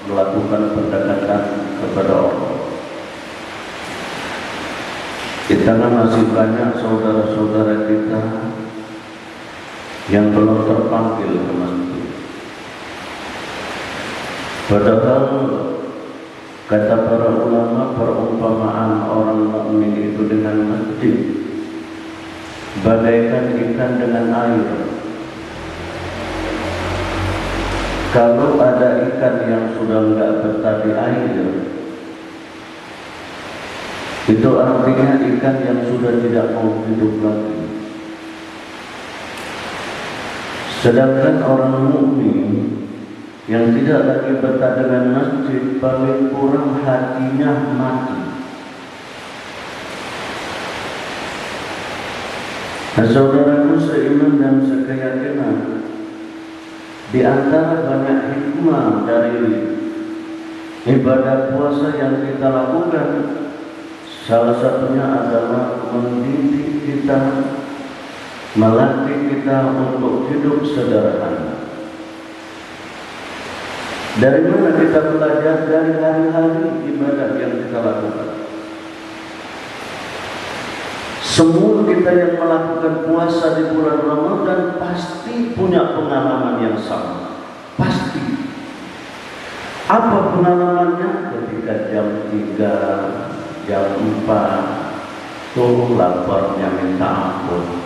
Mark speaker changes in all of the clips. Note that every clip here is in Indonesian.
Speaker 1: melakukan pendekatan kepada Allah. Kita masih banyak saudara-saudara kita yang belum terpanggil ke masjid. Padahal kata para ulama, perumpamaan orang mukmin itu dengan masjid bagaikan ikan dengan air. Kalau ada ikan yang sudah enggak betah di air, itu artinya ikan yang sudah tidak mau hidup lagi. Sedangkan orang mukmin yang tidak lagi betah dengan masjid, paling kurang hatinya mati. Nah, saudaraku seiman dan sekeyakinan, di antara banyak hikmah dari ibadah puasa yang kita lakukan, salah satunya adalah mendidik kita, melatih kita untuk hidup sederhana. Dari mana kita belajar? Dari hari-hari ibadah yang kita lakukan. Semua kita yang melakukan puasa di bulan Ramadan pasti punya pengalaman yang sama. Pasti. Apa pengalamannya? Ketika jam 3, jam 4 tuh laparnya minta ampun.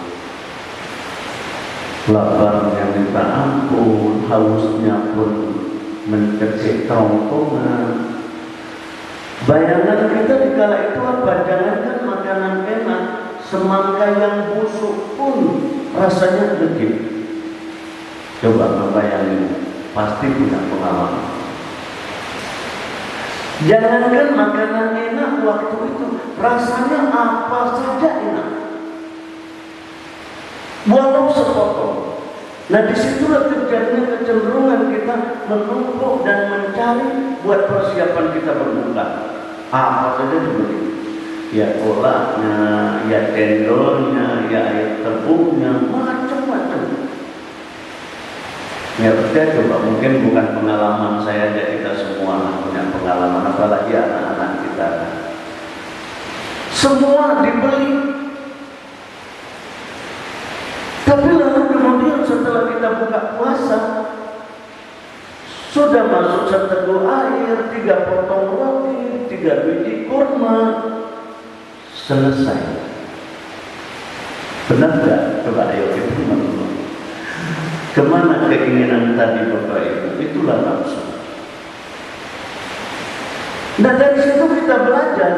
Speaker 1: Laparnya minta ampun, hausnya pun mencekik kerongkongan. Bayangan kita di kala itu apa? Jangankan makanan enak, semangka yang busuk pun rasanya legit. Coba membayangin, pasti punya pengalaman. Jangankan makanan enak waktu itu, rasanya apa saja enak, walau sepotong. Nah, disitulah terjadinya kecenderungan kita menumpuk dan mencari buat persiapan kita berbuka. Apa saja dibeli, ya kolaknya, ya cendolnya, ya air terbuknya, macam-macam. Ya, coba mungkin bukan pengalaman saya aja, kita semua punya pengalaman, apalagi anak-anak kita. Semua dibeli. Tapi lalu kemudian setelah kita buka puasa, sudah masuk seteguk air, 3 potong roti, 3 biji kurma, selesai. Benar gak? Coba ayo kita menurut. Kemana keinginan tadi Bapak Ibu? Itulah nafsu. Nah, dari situ kita belajar,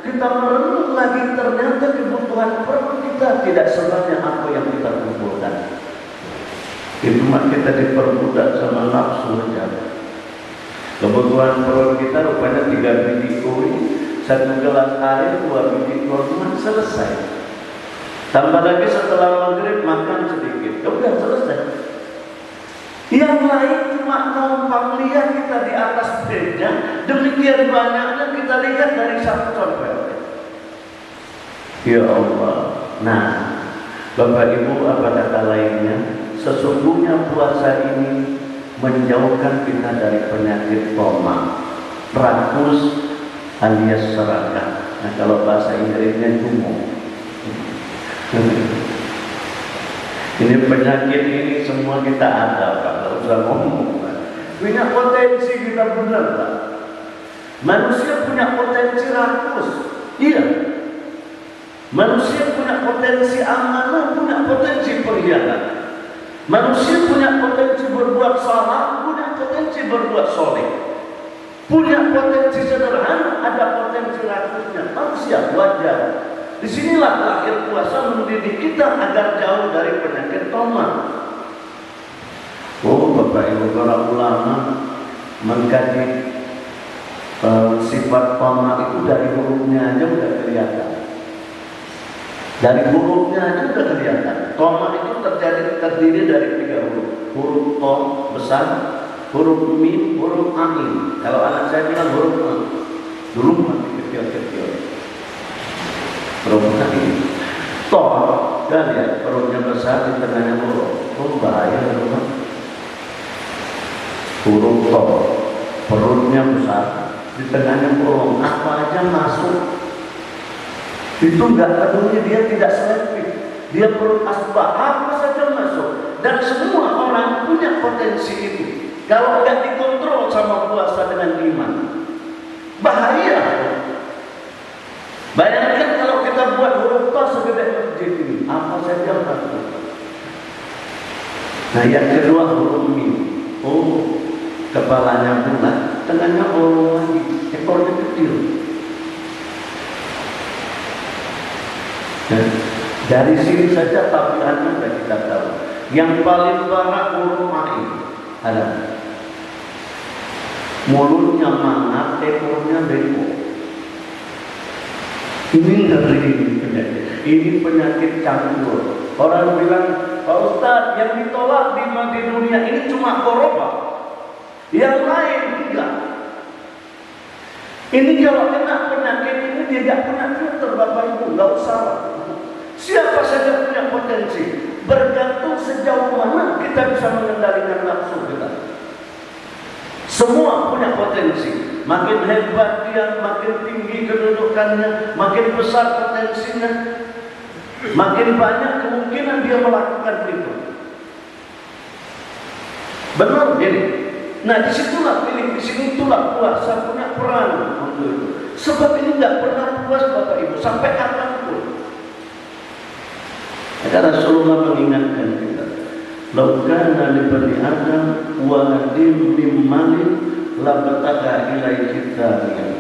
Speaker 1: kita merenung lagi, ternyata kebutuhan perut kita tidak sebanyak apa yang kita kumpulkan. Cuma kita diperbudak sama nafsu saja. Kebutuhan perut kita rupanya 3 biji kue, 1 gelas air, 2 biji kurma, selesai. Tambah lagi setelah maghrib makan sedikit, udah selesai. Yang lain cuma numpang lihat kita di atas beja, demikian banyaknya kita lihat dari 1 contoh. Ya Allah. Nah, Bapak Ibu, apa kata lainnya? Sesungguhnya puasa ini menjauhkan kita dari penyakit koma, rakus alias serakah. Nah, kalau bahasa Inggrisnya jumo. Ini penyakit ini semua kita ada, Pak. Tidak usah ngomong, Pak. Punya potensi kita benar, Pak. Manusia punya potensi rakus. Iya. Manusia punya potensi amanah, punya potensi pengkhianat. Manusia punya potensi berbuat salah, punya potensi berbuat soleh. Punya potensi sederhana, ada potensi rakusnya. Manusia wajar. Disinilah lahir puasa mendidik kita agar jauh dari penyakit toma. Oh, Bapak Ibu para ulama mengkaji sifat toma itu dari hurufnya aja udah kelihatan. Dari hurufnya aja udah kelihatan. Toma itu terdiri dari 3 huruf. Huruf to besar, huruf mim, huruf ain. Kalau anak saya bilang huruf a. Dulu masih kecil-kecil. Perutnya ini toh, dan ya perutnya besar, di tengahnya huruf. Oh, bahaya teman. Huruf toh. perutnya besar, di tengahnya bolong, apa aja masuk. Itu nggak peduli, dia tidak selektif. Dia perut asbak, apa saja masuk. Dan semua orang punya potensi itu. Kalau nggak dikontrol sama puasa dengan iman, bahaya. Bayangkan kalau kita buat huruf ta segede masjid ini, apa saja masuk. Nah, yang kedua huruf mim. Oh, kepalanya bulat, tengahnya bolong lagi, ekornya kecil. Dan dari sini saja tabiatnya sudah kita tahu. Yang paling parah huruf ain ada. Mulutnya mangat, ekornya bengkok. Ini ngeri penyakit. Ini penyakit campur. Orang bilang, Pak Ustadz, yang ditolak di dunia ini cuma koroba, yang lain enggak. Ini kalau kena penyakit ini dia tidak punya filter, Bapak Ibu, nggak usah. Siapa saja punya potensi, bergantung sejauh mana kita bisa mengendalikan nafsu kita. Semua punya potensi. Makin hebat dia, makin tinggi kedudukannya, makin besar potensinya, makin banyak kemungkinan dia melakukan itu. Benar ini. Nah, disitulah pilih, di sini itulah puasa punya peran untuk itu. Sebab ini tidak pernah puas Bapak Ibu sampai kapanpun. Karena Rasulullah mengingatkan kita, "Laukana li bani Adam wadim min malin labataga ilai kitabiyah.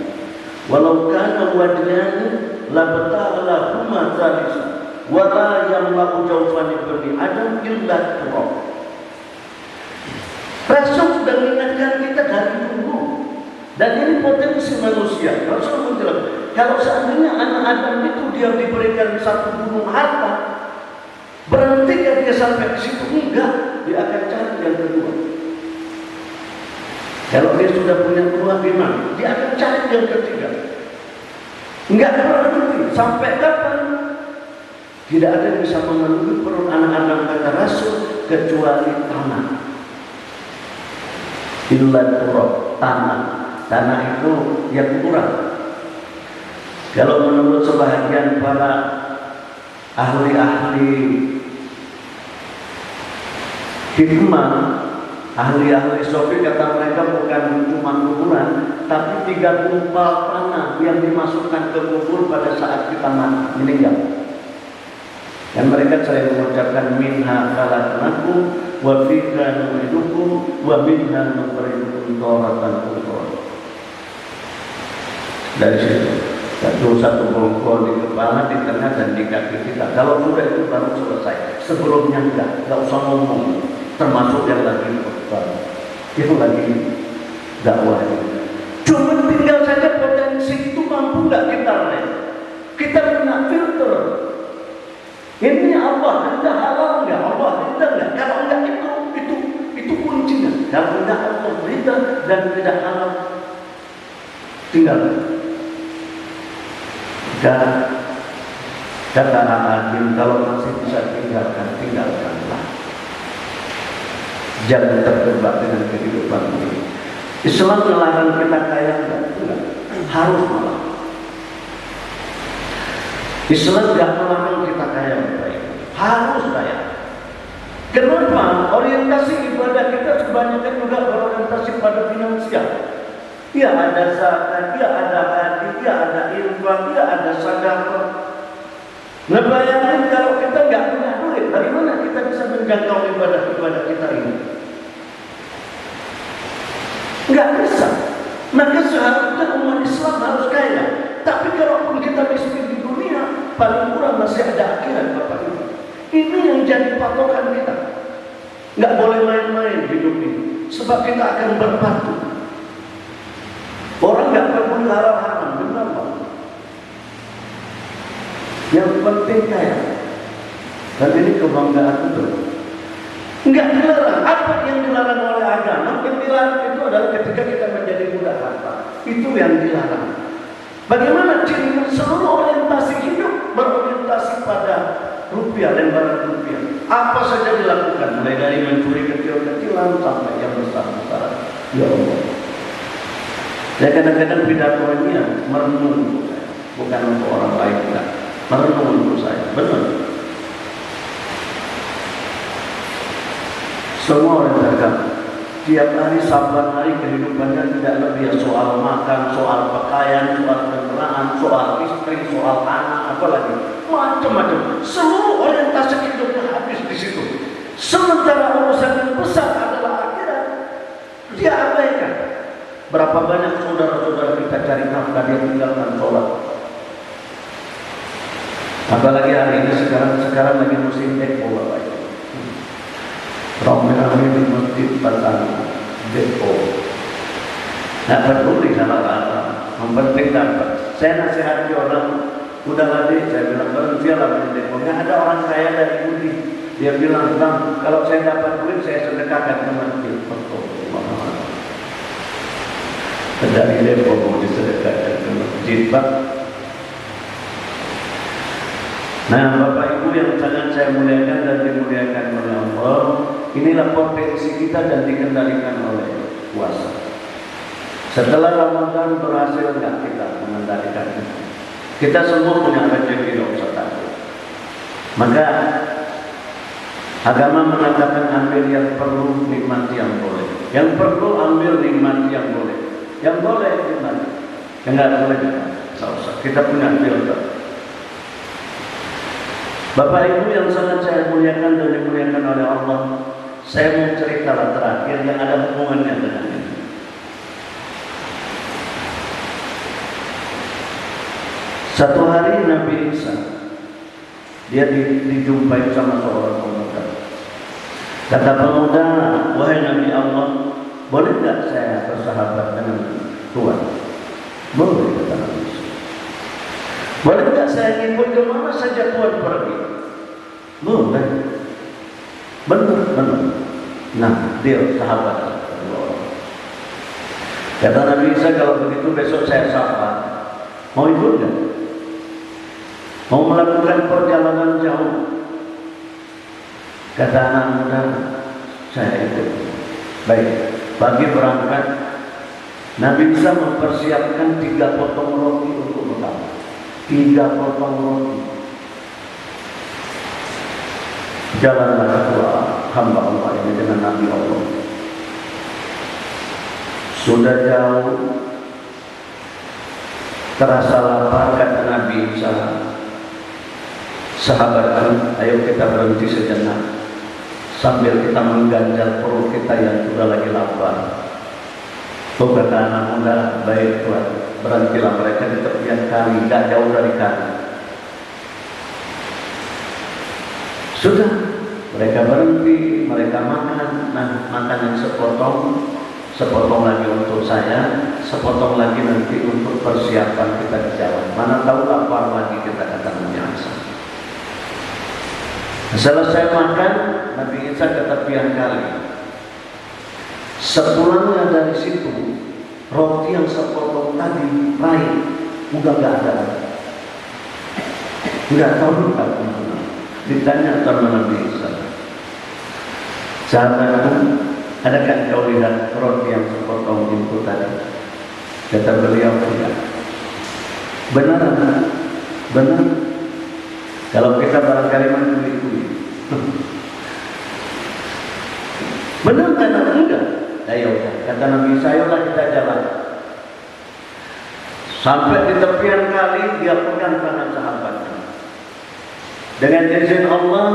Speaker 1: Walau kana wadiyani labataga huma thalisa. Wala yamla'u jawfani bani Adam illa turab." Rasul sudah mengingatkan kita dari dulu. Dan ini potensi manusia. Rasul bilang, kalau seandainya anak Adam itu dia diberikan satu gunung harta, berhentikah dia sampai di situ? Enggak, dia akan cari yang kedua. Kalau dia sudah punya dua gimana? Dia akan cari yang ketiga. Enggak berhenti. Sampai kapan? Tidak ada yang bisa memenuhi perut anak Adam, kata Rasul, kecuali tanah. Illa turab, tanah. Tanah itu yang kurang. Kalau menurut sebahagian para ahli-ahli hikmah, ahli-ahli sofi, kata mereka bukan cuma kuburan, tapi 3 gumpal tanah yang dimasukkan ke kubur pada saat kita meninggal. Dan mereka sering mengucapkan minha khalaqnakum wa fiha nu'idukum wa minha nukhrijukum taratan ukhra. Dari situ satu bongkol di kepala, di tengah dan di kaki kita. Kalau sudah itu baru selesai. Sebelumnya enggak usah ngomong. Termasuk yang lagi khutbah. Itu lagi dakwah. Cuma tinggal saja potensi itu mampu enggak kita rem. Kita punya filter. Ini Allah hendak halal enggak? Allah hendak enggak? Kalau enggak itu kuncinya. Kalau enggak Allah berita dan tidak halal, tinggal. Dan kata Al-Adil, kalau masih bisa tinggalkanlah. Jangan terjebak dengan kehidupan ini. Islam melarang kita kaya enggak? Harus malah. Islam tidak melarang kita kaya baik. Harus kaya. Kenapa? Orientasi ibadah kita kebanyakan juga berorientasi pada finansial. Ya ada zakat, ya ada haji, ya ada infak, ya ada sedekah. Ngebayangin kalau kita nggak punya duit, dari mana kita bisa menjangkau ibadah kita ini? Nggak bisa. Maka seharusnya umat Islam harus kaya. Tapi kalaupun kita miskin di dunia, paling kurang masih ada akhirat, Bapak Ibu. Ini yang jadi patokan kita. Nggak boleh main-main hidup ini, sebab kita akan berpatu. Orang nggak perlu haram-haram, benar Pak? Yang penting kaya. Dan ini kebanggaan itu. Enggak dilarang. Apa yang dilarang oleh agama? Yang dilarang itu adalah ketika kita menjadi budak harta. Itu yang dilarang. Bagaimana ciri seluruh orientasi hidup berorientasi pada rupiah, lembaran rupiah. Apa saja dilakukan, mulai dari mencuri kecil-kecilan sampai yang besar-besaran. Ya Allah. Ya kadang-kadang pidato ini ya merenung untuk saya, bukan untuk orang lain, enggak. Merenung untuk saya, benar. Semua orang beragama, tiap hari saban hari kehidupannya tidak lebih soal makan, soal pakaian, soal kendaraan, soal istri, soal anak, apalagi macam-macam. Seluruh orientasi hidupnya habis di situ. Sementara urusan yang besar adalah akhirat, dia abaikan. Berapa banyak saudara-saudara kita cari nafkah, dia tinggalkan sholat. Apalagi hari ini sekarang lagi musim depo, Bapak Ibu. Ramai-ramai di masjid batang depo. Tidak peduli sama kata, yang penting dapat. Saya nasihati orang, udah adik, saya bilang berhentilah di depo. Nggak ada orang kaya dari Budi. Dia bilang, Bang, kalau saya dapat duit, saya sedekahkan ke masjid. Dari depo mau disedekahkan ke masjid, Pak. Nah, Bapak Ibu yang sangat saya muliakan dan dimuliakan oleh Allah, inilah potensi kita dan dikendalikan oleh puasa. Setelah Ramadan berhasil nggak kita mengendalikannya? Kita semua punya rezeki, tidak usah takut. Maka agama mengatakan ambil yang perlu, nikmati yang boleh. Yang perlu ambil, nikmati yang boleh. Yang boleh nikmati, yang nggak boleh usah. Kita punya filter. Bapak Ibu yang sangat saya muliakan dan dimuliakan oleh Allah, saya mau cerita terakhir yang ada hubungannya dengan ini. Satu hari Nabi Isa, dia dijumpai sama seorang pemuda. Kata pemuda, wahai Nabi Allah, boleh nggak saya bersahabat dengan Tuhan? Boleh, kata Nabi Isa. Boleh nggak saya ngikut kemana saja Tuhan pergi? Boleh. Benar. Nah, dia sahabat. Kata Nabi Isa, kalau begitu besok saya sapa. Mau ikut nggak? Mau melakukan perjalanan jauh? Kata anak muda, saya ikut. Baik, pagi berangkat. Nabi Isa mempersiapkan 3 potong roti untuk bekal. 3 potong roti. Jalanlah kedua hamba Allah ini dengan Nabi Allah. Sudah jauh, terasa lapar, kata Nabi Isa, sahabatku, ayo kita berhenti sejenak sambil kita mengganjal perut kita yang sudah lagi lapar. Kata anak muda, baik Tuhan, berhentilah. Mereka di tepian kali, tidak jauh dari kali. Sudah, mereka berhenti, mereka makan. Nah, makan yang sepotong lagi untuk saya, sepotong lagi nanti untuk persiapan kita di jalan. Mana tahu lapar lagi kita akan menyasa. Selesai makan, Nabi Isa ke tepian kali. Sepulangnya dari situ, roti yang sepotong tadi raih, udah nggak ada. Nggak tahu kemana. Ditanya sama Nabi Isa, sahabatku, adakah kau lihat roti yang sepotong itu tadi? Kata beliau, tidak. Benar. Kalau kita barangkali mencuri-curi. Benar kan? Enggak. Ayo, kata Nabi Isa, ayolah kita jalan. Sampai di tepian kali, dia pegang tangan sahabatnya. Dengan izin Allah,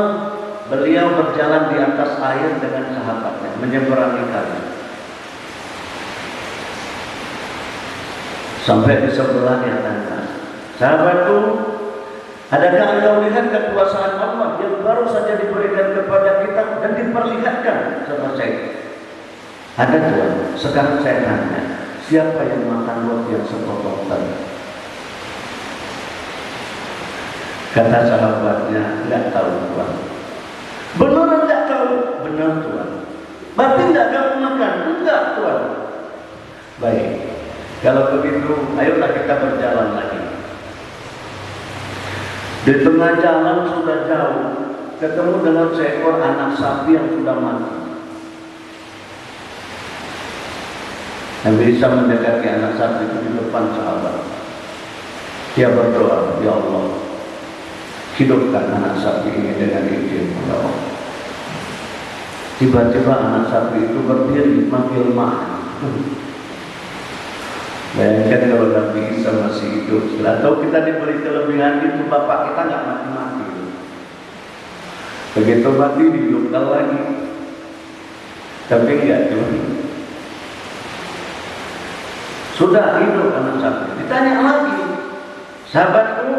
Speaker 1: beliau berjalan di atas air dengan sahabatnya, menyeberangi kali. Sampai di sebelah dia tanya, sahabatku, adakah engkau lihat kekuasaan Allah yang baru saja diberikan kepada kita dan diperlihatkan sama saya? Ada Tuhan. Sekarang saya tanya, siapa yang makan roti yang sepotong tadi? Kata sahabatnya, enggak tahu Tuhan. Benar enggak tahu? Benar Tuhan. Berarti enggak kamu makan? Enggak Tuhan. Baik, kalau begitu, ayolah kita berjalan lagi. Di tengah jalan sudah jauh, ketemu dengan seekor anak sapi yang sudah mati. Nabi Isa mendekati anak sapi itu di depan sahabat. Dia berdoa, ya Allah, hidupkan anak sapi ini dengan izin ya Allah. Tiba-tiba anak sapi itu berdiri manggil mak. Bayangkan kalau Nabi Isa masih hidup, atau kita diberi kelebihan itu, bapak kita nggak mati-mati. Begitu mati dihidupkan lagi. Tapi enggak cuma sudah hidup anak sapi. Ditanya lagi, sahabatku,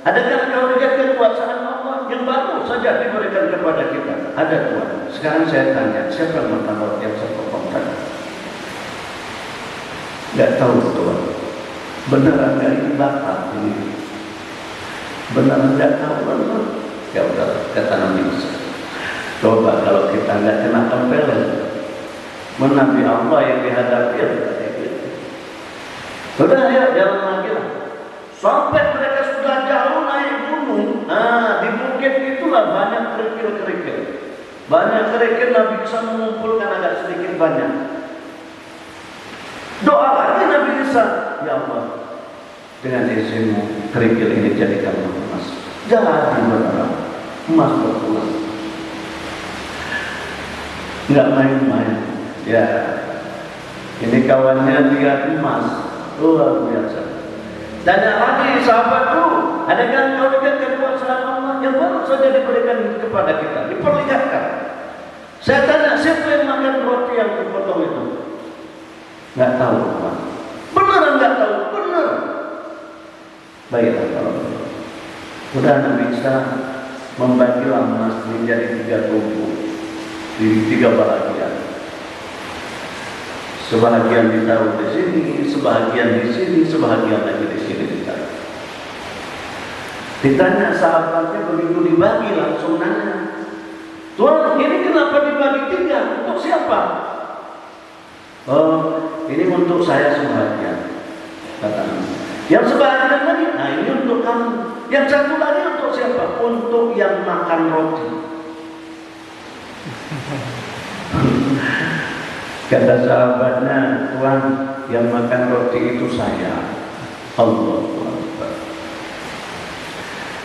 Speaker 1: adakah kau lihat kekuasaan Allah yang baru saja diberikan kepada kita? Ada Tuhan. Sekarang saya tanya, siapa yang makan roti yang sepotong tadi? Enggak tahu Tuhan. Beneran enggak ini bapak ini? Beneran enggak tahu benar? Ya udah, kata Nabi Isa. Coba kalau kita enggak kena tempelan, Nabi Allah yang dihadapi sudah ya jalan lagi lah. Sampai mereka sudah jauh naik gunung. Nah, di bukit itulah banyak kerikil-kerikil. Banyak kerikil, Nabi Isa mengumpulkan agak sedikit banyak. Doa lagi Nabi Isa, ya Allah, dengan izinmu kerikil ini jadikan emas. Jadi benar, emas berpulang. Enggak main-main. Ya, ini kawannya lihat emas. Luar biasa. Tanya lagi sahabatku, adakah kau lihat kekuasaan Allah yang baru saja diberikan kepada kita? Diperlihatkan. Saya tanya, siapa yang makan roti yang dipotong itu? Nggak tahu, Pak. Beneran nggak tahu, bener. Baiklah kalau udah Nabi Isa membagi emas menjadi 3 tumpuk, di 3 bagian. Sebahagian ditaruh di sini, sebahagian di sini, sebahagian lagi di sini ditaruh. Ditanya sahabatnya begitu dibagi langsung nanya, Tuhan ini kenapa dibagi 3? Untuk siapa? Oh, ini untuk saya sebahagian. Kata yang sebahagian lagi, nah ini untuk kamu. Yang satu lagi untuk siapa? Untuk yang makan roti. Kata sahabatnya, Tuhan yang makan roti itu saya. Allah Tuhan.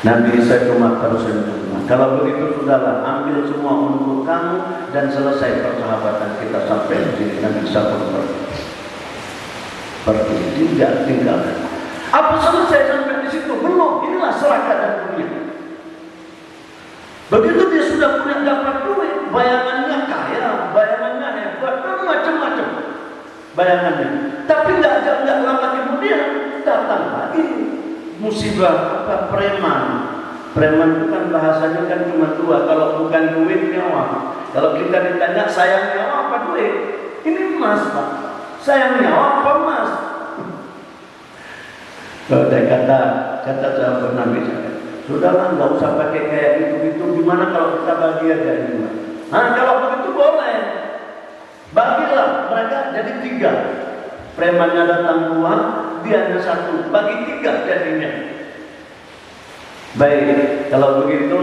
Speaker 1: Nabi Isa cuma tersenyum. Kalau begitu sudahlah, ambil semua untuk kamu dan selesai persahabatan kita sampai di sini. Nabi Isa pun pergi, tinggal. Apa selesai sampai di situ? Belum. Inilah serahkan dan dunia. Begitu dia sudah punya dapat duit, bayangannya kaya, bayangannya hebat, macam-macam bayangannya. Tapi nggak lama kemudian datang lagi musibah preman. Preman itu kan bahasanya kan cuma 2, kalau bukan duit nyawa. Kalau kita ditanya sayang nyawa apa duit? Ini emas, Pak. Sayang nyawa apa emas? Kalau dia kata sahabat Nabi saya, sudahlah nggak usah pakai kayak gitu. Gimana kalau kita bagi aja ini? Nah, kalau begitu boleh. Bagilah mereka jadi 3. Premannya datang 2, dia hanya 1. Bagi 3 jadinya. Baik, kalau begitu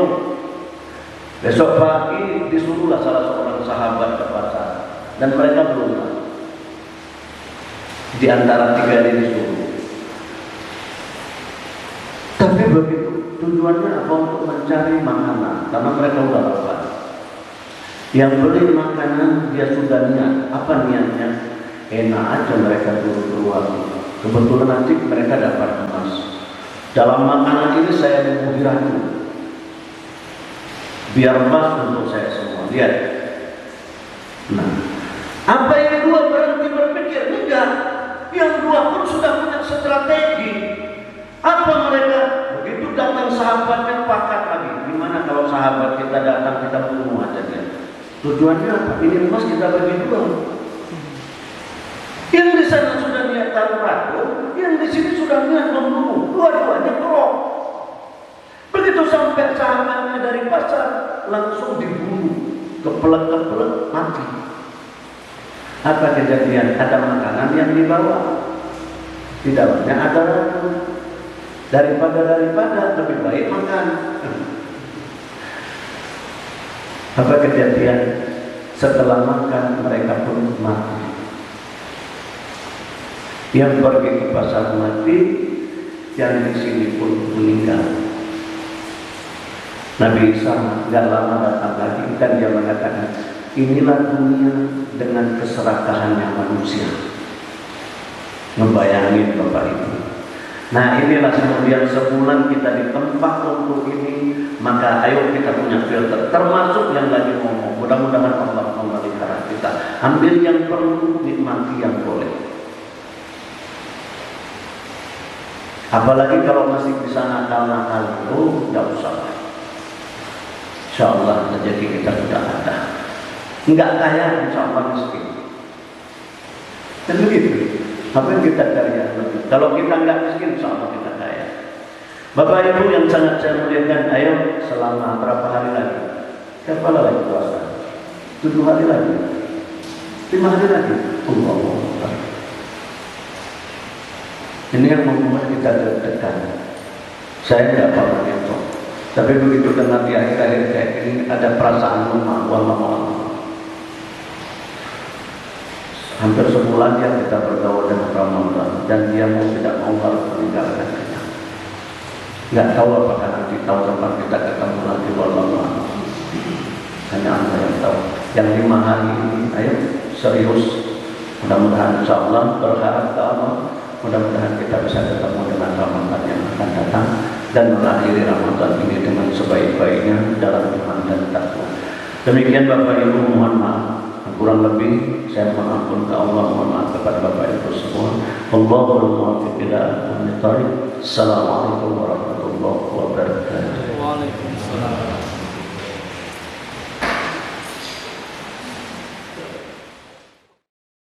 Speaker 1: besok pagi disuruhlah salah seorang sahabat ke pasar dan mereka belum tahu. Di antara 3 ini disuruh. Tapi begitu tujuannya apa? Untuk mencari makanan karena mereka sudah lapar. Yang beli makanan dia sudah niat. Apa niatnya? Enak aja mereka keluar. Kebetulan nanti mereka dapat emas. Dalam makanan ini saya membunuh racun. Biar emas untuk saya semua. Lihat. Nah, apa yang 2 berhenti berpikir? Enggak. Yang 2 pun sudah punya strategi. Apa mereka? Begitu datang sahabatnya pakat lagi. Gimana kalau sahabat kita datang kita bunuh aja dia? Tujuannya apa? Ini emas kita bagi 2. Yang di sana sudah niat taruh racun, yang di sini sudah niat membunuh. Dua-duanya kerok. Begitu sampai sahabatnya dari pasar, langsung dibunuh, keplek-keplek, mati. Apa kejadian? Ada makanan yang dibawa, di dalamnya ada racun. Daripada lebih baik makan. Apa kejadian? Setelah makan mereka pun mati. Yang pergi ke pasar mati, yang di sini pun meninggal. Nabi Isa nggak lama datang lagi, kan dia mengatakan, inilah dunia dengan keserakahannya manusia. Ngebayangin Bapak Ibu. Nah inilah kemudian sebulan kita di tempat untuk ini, maka ayo kita punya filter, termasuk yang lagi ngomong. Mudah-mudahan Allah memelihara kita. Ambil yang perlu, nikmati yang boleh. Apalagi kalau masih bisa nakal-nakal itu, tidak usah. Insya Allah rezeki kita sudah ada. Enggak kaya, insya Allah miskin. Dan begitu. Apa yang kita cari yang lebih? Kalau kita enggak miskin, insya Allah kita kaya. Bapak Ibu yang sangat saya muliakan, ayo selama berapa hari lagi? Berapa lagi puasa? 7 hari lagi, 5 hari lagi. Allah. Ini yang membuat kita deg-degan. Saya tidak pernah itu, tapi begitu dengar di akhir-akhir kayak ini ada perasaan lemah, wallah. Hampir sebulan yang kita bergaul dengan Ramadan, dan dia mau tidak mau harus meninggalkan kita. Nggak tahu apakah nanti tahun depan kita ketemu lagi, wallah. Hanya Allah yang tahu. Yang 5 hari ini, ayo serius. Mudah-mudahan insya Allah berharap ke Allah. Mudah-mudahan kita bisa ketemu dengan Ramadan yang akan datang dan mengakhiri Ramadan ini dengan sebaik-baiknya dalam iman dan takwa. Demikian Bapak Ibu, mohon maaf. Kurang lebih saya mohon ampun ke Allah, mohon maaf kepada Bapak Ibu semua. Allahumma muwaffiq ila aqwamit thariq. Assalamualaikum warahmatullahi wabarakatuh. Waalaikumsalam.